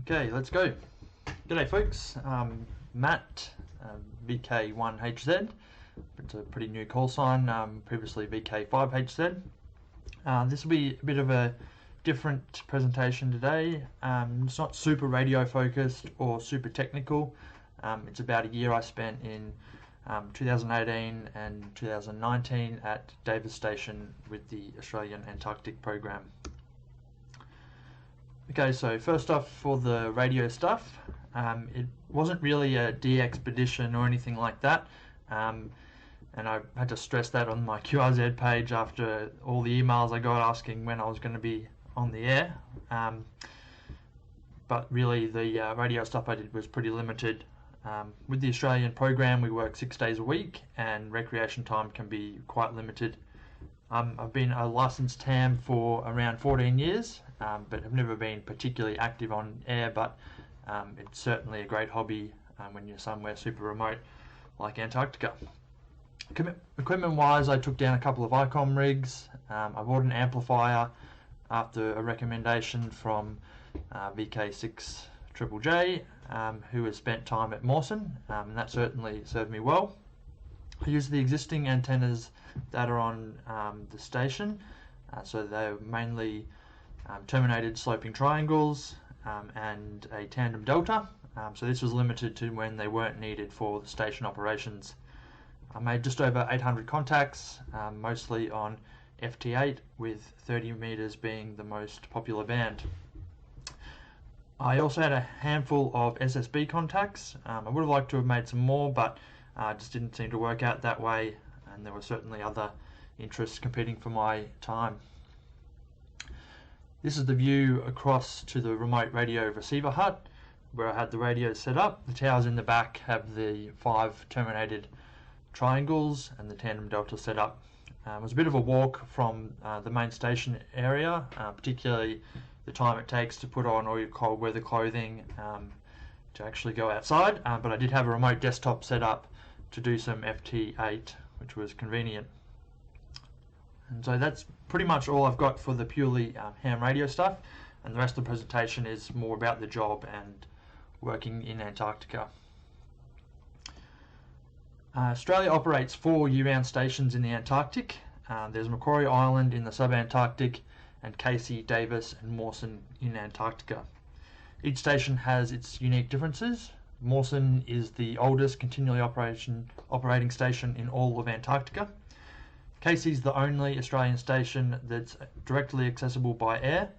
Okay, let's go. G'day folks, Matt, VK1HZ. It's a pretty new call sign, previously VK5HZ. This will be a bit of a different presentation today. It's not super radio focused or super technical. It's about a year I spent in 2018 and 2019 at Davis Station with the Australian Antarctic program. Okay, so first off, for the radio stuff, it wasn't really a de-expedition or anything like that, and I had to stress that on my QRZ page after all the emails I got asking when I was going to be on the air. But really the radio stuff I did was pretty limited. With the Australian program, we work 6 days a week and recreation time can be quite limited. I've been a licensed ham for around 14 years, but have never been particularly active on air, but it's certainly a great hobby when you're somewhere super remote like Antarctica. Equipment wise, I took down a couple of ICOM rigs. I bought an amplifier after a recommendation from VK1HZ, who has spent time at Mawson, and that certainly served me well. I used the existing antennas that are on the station, so they're mainly terminated sloping triangles and a tandem delta, so this was limited to when they weren't needed for the station operations. I made just over 800 contacts, mostly on FT8, with 30 meters being the most popular band. I also had a handful of SSB contacts. I would have liked to have made some more, but just didn't seem to work out that way, and there were certainly other interests competing for my time. This is the view across to the remote radio receiver hut where I had the radios set up. The towers in the back have the 5 terminated triangles and the tandem delta set up. It was a bit of a walk from the main station area, particularly the time it takes to put on all your cold weather clothing to actually go outside, but I did have a remote desktop set up to do some FT8, which was convenient. And so that's pretty much all I've got for the purely ham radio stuff, and the rest of the presentation is more about the job and working in Antarctica. Australia operates 4 year-round stations in the Antarctic. There's Macquarie Island in the sub-Antarctic, and Casey, Davis and Mawson in Antarctica. Each station has its unique differences. Mawson is the oldest continually operating station in all of Antarctica. Casey's the only Australian station that's directly accessible by air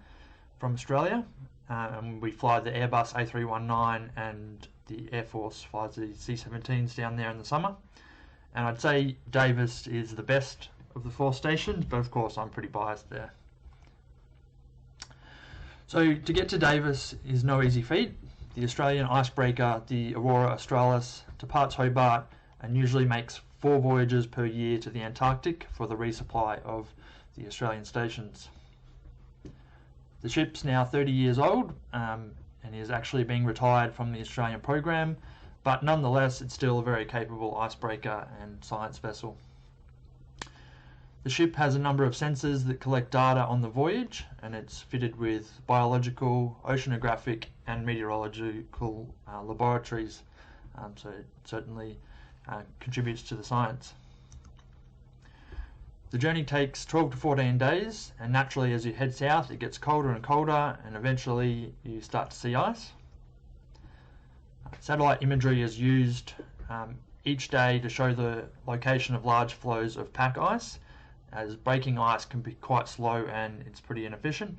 from Australia, and we fly the Airbus A319 and the Air Force flies the C-17s down there in the summer. And I'd say Davis is the best of the 4 stations, but of course I'm pretty biased there. So to get to Davis is no easy feat. The Australian icebreaker, the Aurora Australis, departs Hobart and usually makes 4 voyages per year to the Antarctic for the resupply of the Australian stations. The ship's now 30 years old and is actually being retired from the Australian program, but nonetheless it's still a very capable icebreaker and science vessel. The ship has a number of sensors that collect data on the voyage, and it's fitted with biological, oceanographic and meteorological laboratories, so it certainly contributes to the science. The journey takes 12 to 14 days, and naturally as you head south it gets colder and colder, and eventually you start to see ice. Satellite imagery is used each day to show the location of large flows of pack ice, as breaking ice can be quite slow and it's pretty inefficient.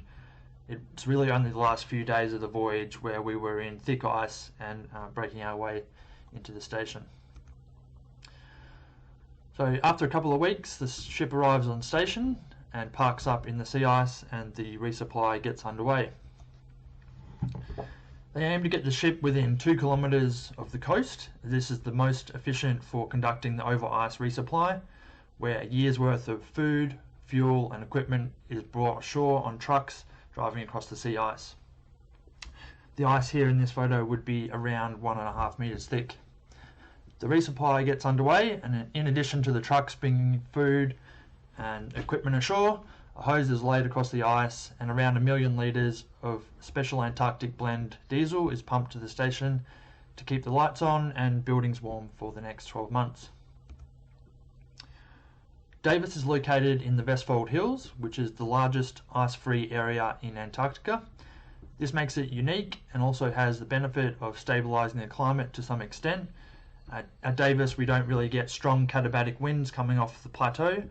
It's really only the last few days of the voyage where we were in thick ice and breaking our way into the station. So after a couple of weeks the ship arrives on station and parks up in the sea ice, and the resupply gets underway. They aim to get the ship within 2 kilometers of the coast. This is the most efficient for conducting the over ice resupply, where a year's worth of food, fuel and equipment is brought ashore on trucks driving across the sea ice. The ice here in this photo would be around 1.5 meters thick. The resupply gets underway, and in addition to the trucks bringing food and equipment ashore, A hose is laid across the ice, and around 1 million litres of special Antarctic blend diesel is pumped to the station to keep the lights on and buildings warm for the next 12 months. Davis is located in the Vestfold Hills, which is the largest ice-free area in Antarctica. This makes it unique and also has the benefit of stabilising the climate to some extent. At Davis, we don't really get strong katabatic winds coming off the plateau.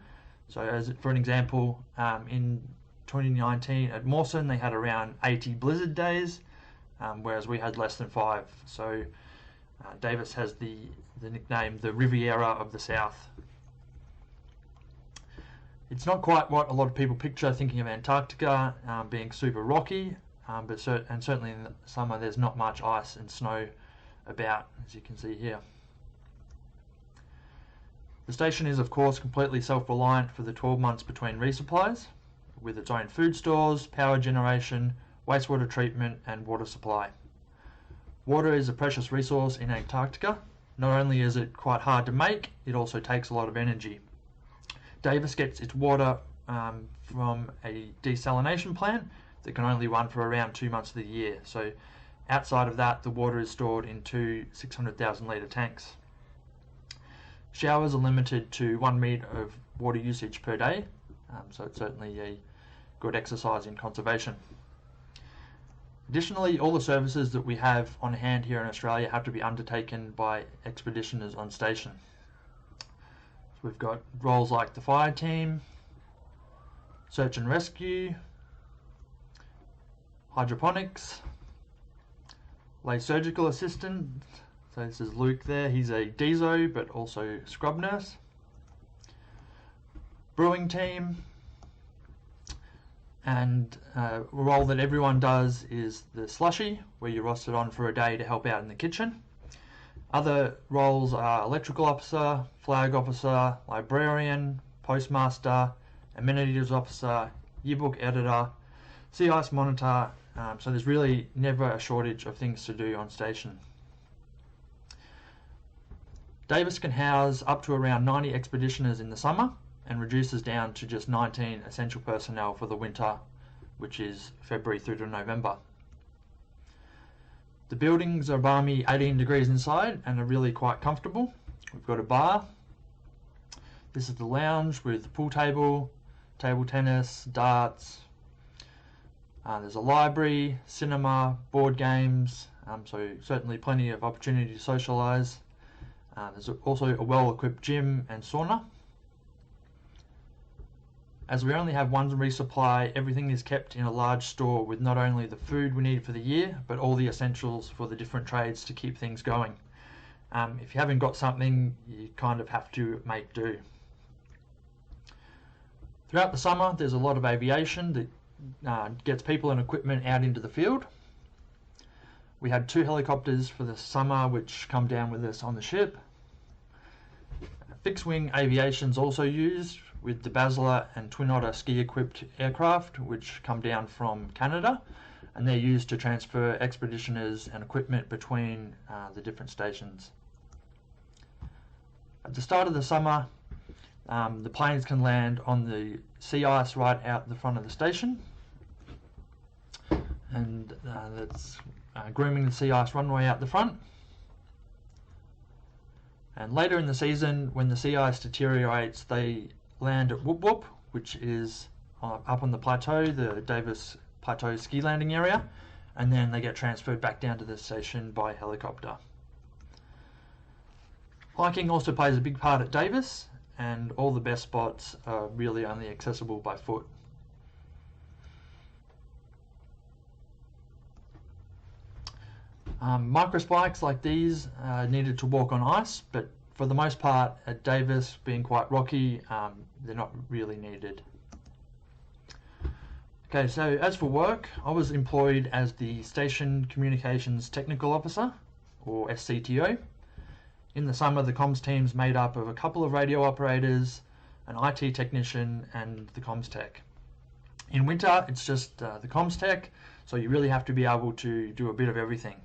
So for an example, in 2019 at Mawson, they had around 80 blizzard days, whereas we had less than 5. So Davis has the nickname the Riviera of the South. It's not quite what a lot of people picture thinking of Antarctica being super rocky, but certainly in the summer there's not much ice and snow about, as you can see here. The station is of course completely self-reliant for the 12 months between resupplies, with its own food stores, power generation, wastewater treatment and water supply. Water is a precious resource in Antarctica. Not only is it quite hard to make, it also takes a lot of energy. Davis gets its water from a desalination plant that can only run for around 2 months of the year. So outside of that, the water is stored in 2 600,000 litre tanks. Showers are limited to 1 metre of water usage per day, so it's certainly a good exercise in conservation. Additionally, all the services that we have on hand here in Australia have to be undertaken by expeditioners on station. So we've got roles like the fire team, search and rescue, hydroponics, lay surgical assistant. So this is Luke there, he's a DESO but also scrub nurse. Brewing team, and a role that everyone does is the slushy, where you're rostered on for a day to help out in the kitchen. Other roles are electrical officer, flag officer, librarian, postmaster, amenities officer, yearbook editor, sea ice monitor, so there's really never a shortage of things to do on station. Davis can house up to around 90 expeditioners in the summer and reduces down to just 19 essential personnel for the winter, which is February through to November. The buildings are balmy 18 degrees inside and are really quite comfortable. We've got a bar. This is the lounge with pool table, table tennis, darts. There's a library, cinema, board games, so certainly plenty of opportunity to socialise. There's also a well-equipped gym and sauna. As we only have one resupply, everything is kept in a large store with not only the food we need for the year, but all the essentials for the different trades to keep things going. If you haven't got something, you kind of have to make do. Throughout the summer, there's a lot of aviation that gets people and equipment out into the field. We had 2 helicopters for the summer which come down with us on the ship. Fixed-wing aviation is also used with the Basler and Twin Otter ski-equipped aircraft which come down from Canada, and they're used to transfer expeditioners and equipment between the different stations. At the start of the summer, the planes can land on the sea ice right out the front of the station, and that's grooming the sea ice runway out the front. And later in the season, when the sea ice deteriorates, they land at Whoop Whoop, which is up on the plateau, the Davis Plateau ski landing area, and then they get transferred back down to the station by helicopter. Hiking also plays a big part at Davis, and all the best spots are really only accessible by foot. Microspikes like these are needed to walk on ice, but for the most part at Davis, being quite rocky, they're not really needed. Okay, so as for work, I was employed as the Station Communications Technical Officer, or SCTO. In the summer, the comms team's made up of a couple of radio operators, an IT technician, and the comms tech. In winter, it's just the comms tech, so you really have to be able to do a bit of everything.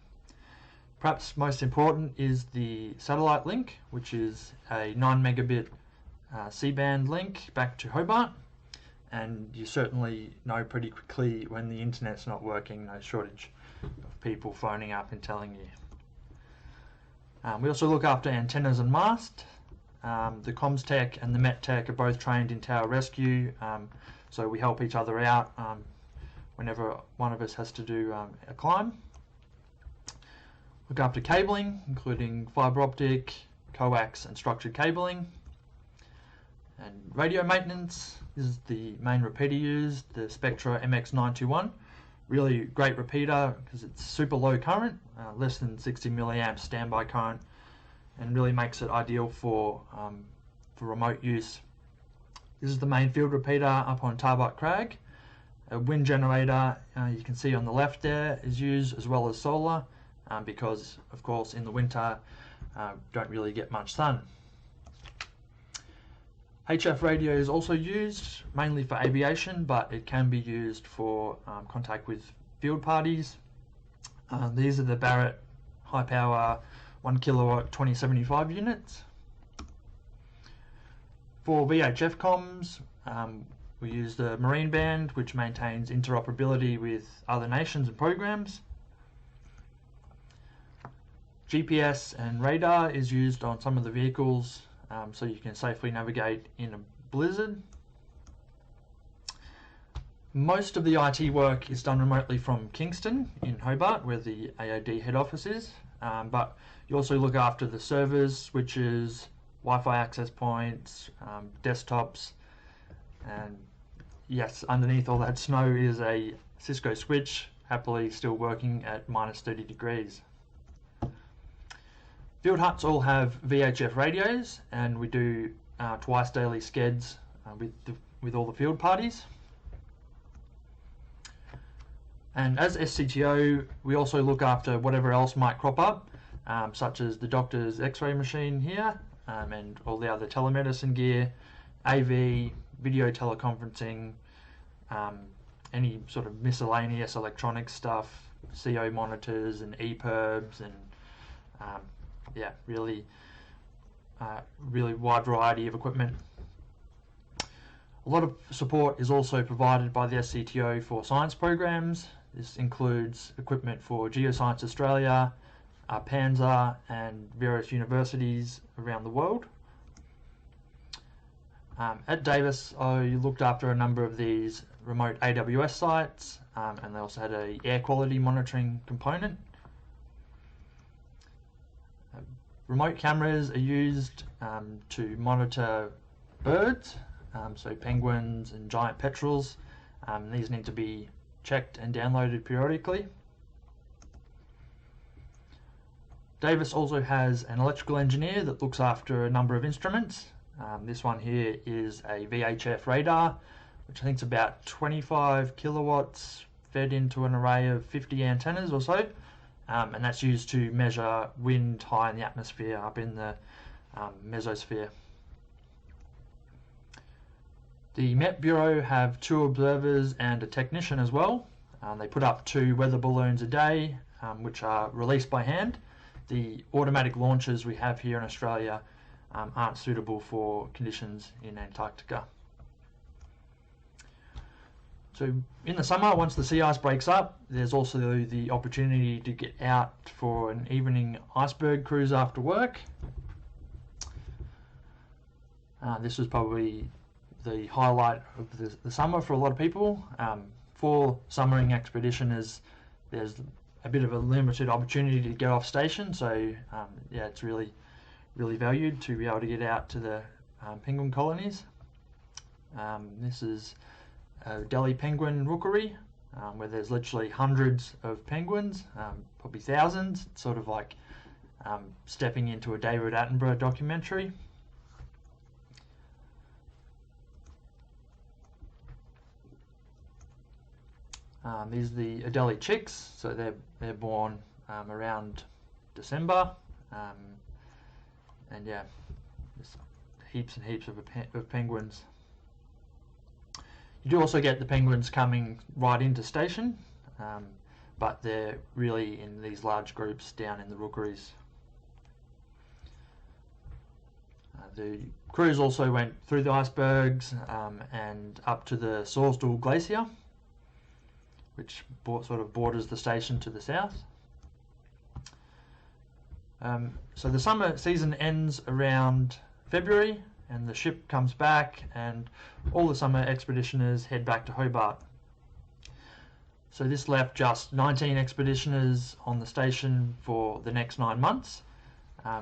Perhaps most important is the satellite link, which is a 9 megabit C-band link back to Hobart, and you certainly know pretty quickly when the internet's not working. No shortage of people phoning up and telling you. We also look after antennas and mast. The comms tech and the met tech are both trained in tower rescue, so we help each other out whenever one of us has to do a climb. Look after cabling, including fibre optic, coax and structured cabling. And radio maintenance. This is the main repeater used, the Spectra MX921. Really great repeater because it's super low current, less than 60 milliamps standby current, and really makes it ideal for remote use. This is the main field repeater up on Tarbut Crag. A wind generator, you can see on the left there, is used, as well as solar, because of course in the winter don't really get much sun. HF radio is also used mainly for aviation, but it can be used for contact with field parties. These are the Barrett high power 1 kilowatt 2075 units. For VHF comms, we use the Marine Band, which maintains interoperability with other nations and programs. GPS and radar is used on some of the vehicles, so you can safely navigate in a blizzard. Most of the IT work is done remotely from Kingston in Hobart, where the AOD head office is, but you also look after the servers, switches, Wi-Fi access points, desktops, and yes, underneath all that snow is a Cisco switch, happily still working at -30 degrees. Field huts all have VHF radios, and we do twice daily skeds with all the field parties. And as SCTO, we also look after whatever else might crop up, such as the doctor's X-ray machine here, and all the other telemedicine gear, AV, video teleconferencing, any sort of miscellaneous electronic stuff, CO monitors and EPIRBs, and yeah, really wide variety of equipment. A lot of support is also provided by the SCTO for science programs. This includes equipment for Geoscience Australia, PANZA, and various universities around the world. At Davis, I looked after a number of these remote AWS sites, and they also had an air quality monitoring component. Remote cameras are used to monitor birds, so penguins and giant petrels. These need to be checked and downloaded periodically. Davis also has an electrical engineer that looks after a number of instruments. This one here is a VHF radar, which I think is about 25 kilowatts fed into an array of 50 antennas or so. And that's used to measure wind high in the atmosphere up in the mesosphere. The Met Bureau have 2 observers and a technician as well. They put up 2 weather balloons a day, which are released by hand. The automatic launchers we have here in Australia aren't suitable for conditions in Antarctica. So in the summer, once the sea ice breaks up, there's also the opportunity to get out for an evening iceberg cruise after work. This was probably the highlight of the summer for a lot of people. For summering expeditioners, there's a bit of a limited opportunity to get off station, so yeah, it's really valued to be able to get out to the penguin colonies. This is Delhi Penguin Rookery, where there's literally hundreds of penguins, probably thousands. It's sort of like stepping into a David Attenborough documentary. These are the Adelie chicks, so they're born around December, and yeah, there's heaps and heaps of penguins. You do also get the penguins coming right into station, but they're really in these large groups down in the rookeries. The crews also went through the icebergs and up to the Sawsdell Glacier, which sort of borders the station to the south. So the summer season ends around February, and the ship comes back, and all the summer expeditioners head back to Hobart. So this left just 19 expeditioners on the station for the next 9 months,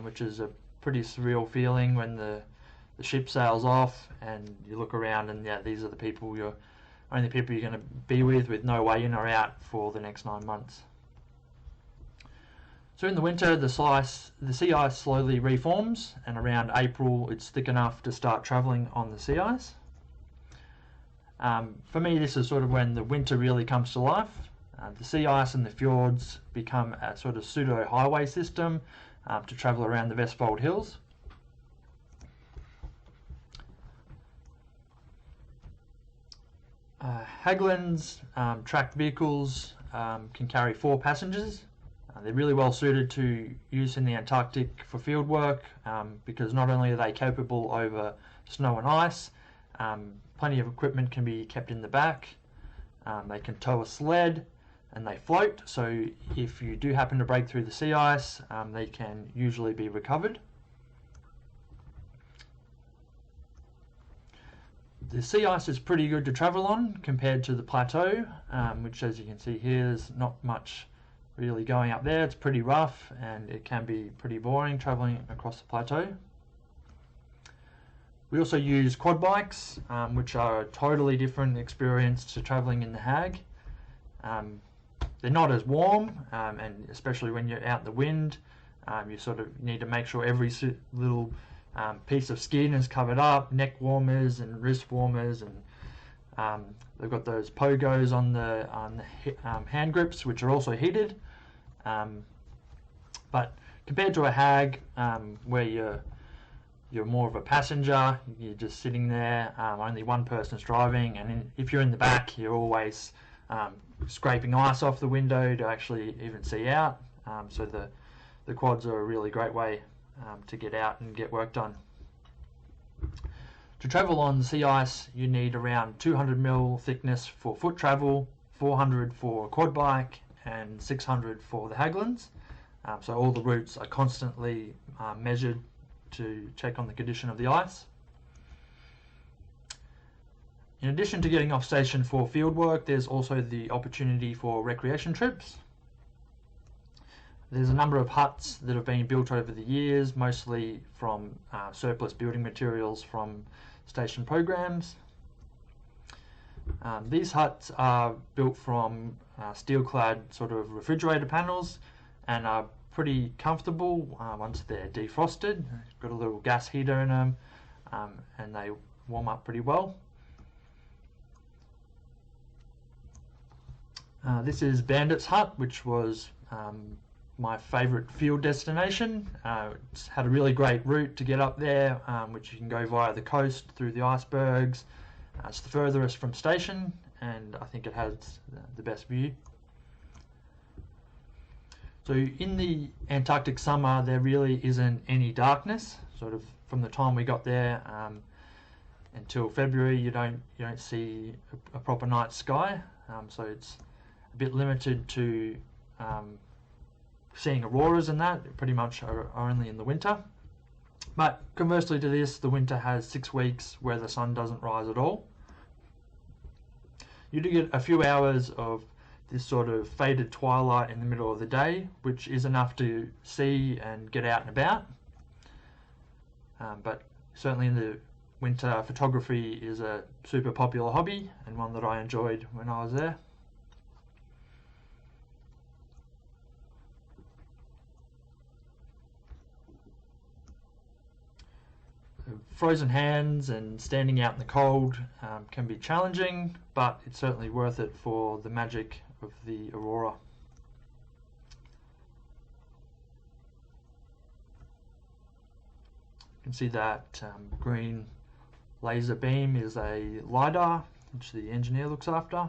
which is a pretty surreal feeling when the ship sails off and you look around and these are the people you're going to be with no way in or out for the next 9 months. So in the winter, the sea ice slowly reforms, and around April it's thick enough to start travelling on the sea ice. For me, this is sort of when the winter really comes to life. The sea ice and the fjords become a sort of pseudo-highway system to travel around the Vestfold Hills. Hägglunds tracked vehicles can carry 4 passengers. They're really well suited to use in the Antarctic for field work because not only are they capable over snow and ice, plenty of equipment can be kept in the back. They can tow a sled and they float, so if you do happen to break through the sea ice, they can usually be recovered. The sea ice is pretty good to travel on compared to the plateau, which, as you can see here, is not much really going up there. It's pretty rough and it can be pretty boring traveling across the plateau. We also use quad bikes, which are a totally different experience to traveling in the Hag. They're not as warm, and especially when you're out in the wind, you sort of need to make sure every little piece of skin is covered up, neck warmers and wrist warmers, and they've got those pogos on the hand grips, which are also heated. But compared to a Hag, where you're more of a passenger, you're just sitting there, only one person's driving, and if you're in the back, you're always scraping ice off the window to actually even see out. So the quads are a really great way to get out and get work done. To travel on sea ice, you need around 200mm thickness for foot travel, 400 for a quad bike, and 600 for the Hägglunds. So all the routes are constantly measured to check on the condition of the ice. In addition to getting off station for field work, there's also the opportunity for recreation trips. There's a number of huts that have been built over the years, mostly from surplus building materials from station programs. These huts are built from steel-clad sort of refrigerator panels and are pretty comfortable once they're defrosted. Got a little gas heater in them, and they warm up pretty well. This is Bandits Hut, which was my favourite field destination. It's had a really great route to get up there, which you can go via the coast through the icebergs. It's the furthest from station, and I think it has the best view. So in the Antarctic summer, there really isn't any darkness. Sort of from the time we got there until February, you don't see a proper night sky. So it's a bit limited to seeing auroras and that. Pretty much are only in the winter. But conversely to this, the winter has 6 weeks where the sun doesn't rise at all. You do get a few hours of this sort of faded twilight in the middle of the day, which is enough to see and get out and about. But certainly in the winter, photography is a super popular hobby and one that I enjoyed when I was there. Frozen hands and standing out in the cold can be challenging, but it's certainly worth it for the magic of the aurora. You can see that green laser beam is a LiDAR, which the engineer looks after.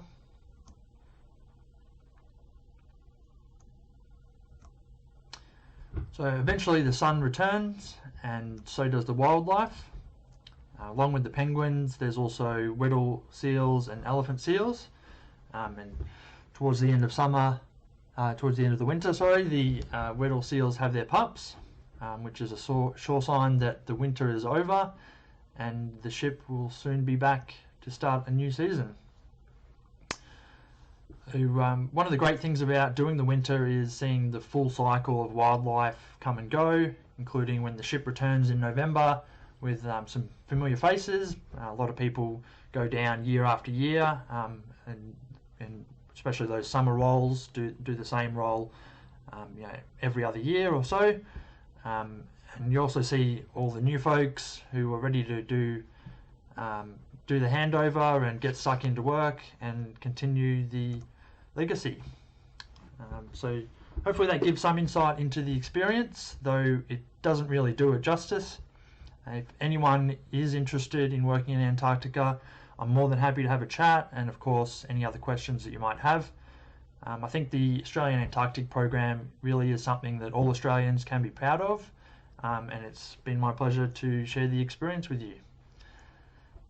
So eventually the sun returns, and so does the wildlife. Along with the penguins, there's also Weddell seals and elephant seals. And towards the end of the winter, the Weddell seals have their pups, which is a sure sign that the winter is over and the ship will soon be back to start a new season. One of the great things about doing the winter is seeing the full cycle of wildlife come and go, including when the ship returns in November with some familiar faces. A lot of people go down year after year, and especially those summer roles do the same role every other year or so. And you also see all the new folks who are ready to do the handover and get stuck into work and continue the legacy. So hopefully that gives some insight into the experience, though it doesn't really do it justice. If anyone is interested in working in Antarctica, I'm more than happy to have a chat, and of course any other questions that you might have. I think the Australian Antarctic program really is something that all Australians can be proud of, and it's been my pleasure to share the experience with you.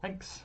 Thanks.